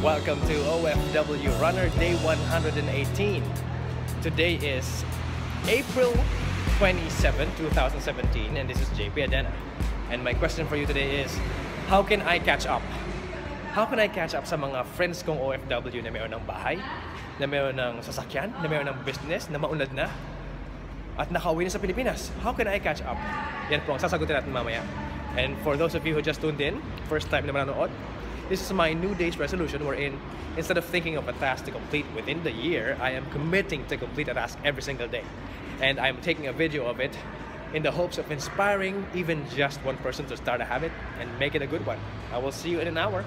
Welcome to OFW Runner Day 118. Today is April 27, 2017, and this is JP Adena. And my question for you today is, how can I catch up? How can I catch up sa mga friends kong OFW na mayroon ng bahay, na mayroon ng sasakyan, na mayroon ng business, na maunlad na, at nakauwi na sa Pilipinas? How can I catch up? Yan po ang sasagutin natin mamaya. And for those of you who just tuned in, first time na manonood, this is my new day's resolution wherein instead of thinking of a task to complete within the year, I am committing to complete a task every single day. And I'm taking a video of it in the hopes of inspiring even just one person to start a habit and make it a good one. I will see you in an hour.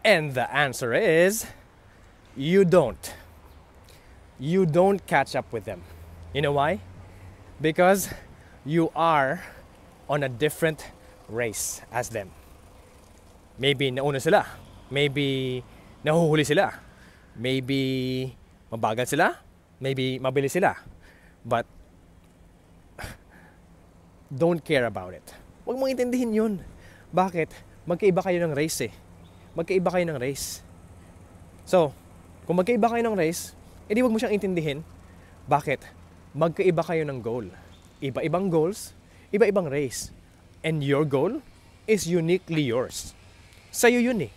And the answer is, you don't. You don't catch up with them. You know why? Because you are on a different race as them. Maybe nauna sila. Maybe nahuhuli sila. Maybe mabagal sila. Maybe mabilis sila. But don't care about it. Huwag mong intindihin yun. Bakit? Magkaiba kayo ng race eh. Magkaiba kayo ng race. So, kung magkaiba kayo ng race, edi huwag mo siyang intindihin. Bakit? Magkaiba kayo ng goal. Iba-ibang goals, iba-ibang race. And your goal is uniquely yours. Sa'yo yun eh.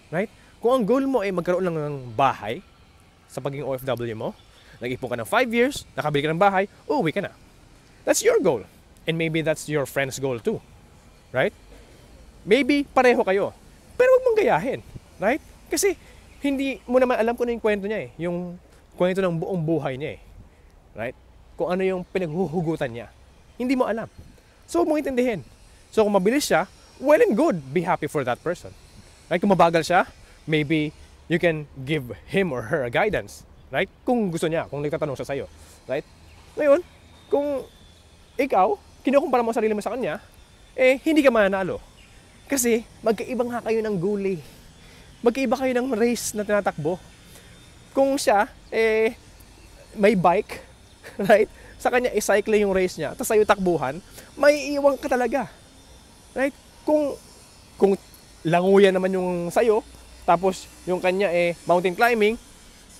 Right? Kung ang goal mo ay magkaroon lang ng bahay sa pagiging OFW mo, nag-ipon ka ng 5 years, nakabili ka ng bahay, uuwi ka na. That's your goal. And maybe that's your friend's goal too. Right? Maybe pareho kayo. Pero huwag mong gayahin. Right? Kasi hindi mo naman alam kung ano yung kwento niya eh. Yung kwento ng buong buhay niya eh. Right? Kung ano yung pinaghuhugutan niya. Hindi mo alam. So, huwag mong intindihin. So, kung mabilis siya, well and good. Be happy for that person. Right? Kung mabagal siya, maybe you can give him or her a guidance. Right? Kung gusto niya, kung nagtatanong siya sa'yo. Right? Ngayon, kung ikaw, kinukumpara mo sarili mo sa kanya, eh, hindi ka mananalo. Kasi, magkaibang nga kayo ng goal eh. Magkaiba kayo ng race na tinatakbo. Kung siya, eh, may bike, right? Sa kanya, i-cycle yung race niya, tapos sa'yo takbuhan, may iiwan ka talaga. Right? Kung languyan naman yung sa'yo, tapos yung kanya mountain climbing,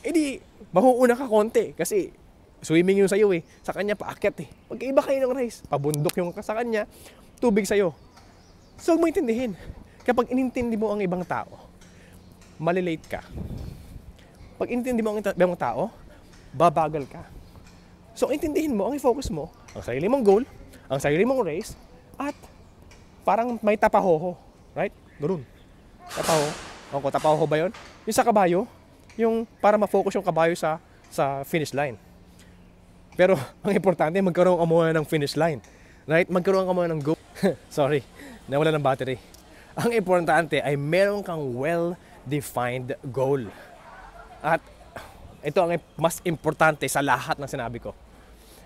edi mahuuna ka konti kasi swimming yung sa'yo eh. Sa kanya, paakyat eh. Magkaiba kayo ng race. Pabundok yung sa kanya, tubig sa'yo. So, huwag mo intindihin. Kapag inintindi mo ang ibang tao, malilate ka. Pag intindi mo ang ibang tao, babagal ka. So, intindihin mo, ang i-focus mo, ang sarili mong goal, ang sarili mong race, at parang may tapahoho. Right? Ganoon. Tapahoho. Ako, tapahoho ba yun? Yung sa kabayo, yung para ma-focus yung kabayo sa finish line. Pero, ang importante, magkaroon ka muna ng finish line. Right? Magkaroon ka muna ng goal. Sorry, nawala ng battery. Ang importante ay meron kang well-defined goal. At ito ang mas importante sa lahat ng sinabi ko.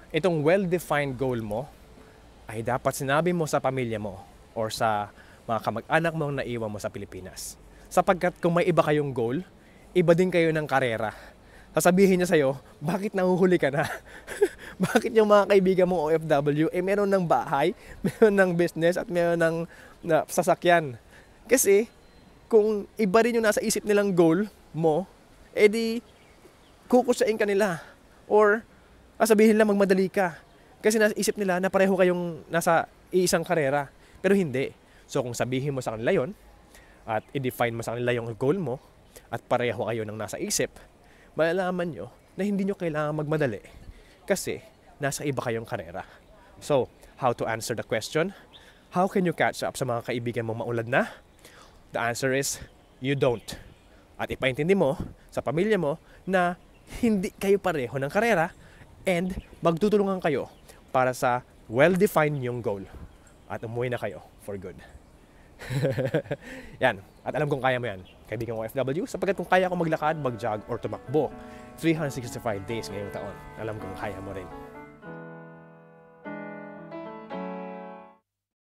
Itong well-defined goal mo ay dapat sinabi mo sa pamilya mo or sa mga kamag-anak mo na naiwan mo sa Pilipinas. Sapagkat kung may iba kayong goal, iba din kayo ng karera. Sasabihin niya sa'yo, bakit nahuhuli ka na? Bakit yung mga kaibigan mong OFW, meron ng bahay, meron ng business, at meron ng sasakyan. Kasi, kung iba rin yung nasa isip nilang goal mo, edi kukusain ka nila. Or, sabihin nila magmadali ka. Kasi nasa isip nila na pareho kayong nasa iisang karera. Pero hindi. So, kung sabihin mo sa kanila yon at i-define mo sa kanila yung goal mo, at pareho kayo ng nasa isip, malalaman nyo na hindi nyo kailangan magmadali. Kasi, nasa iba kayong karera. So, how to answer the question? How can you catch up sa mga kaibigan mong maulad na? The answer is, you don't. At ipaintindi mo sa pamilya mo na hindi kayo pareho ng karera and magtutulungan kayo para sa well-defined yung goal. At umuwi na kayo for good. Yan. At alam kong kaya mo yan, kaibigan ko OFW, sapagkat kung kaya ko maglakad, mag-jog, or tumakbo 365 days ngayong taon, alam kong kaya mo rin.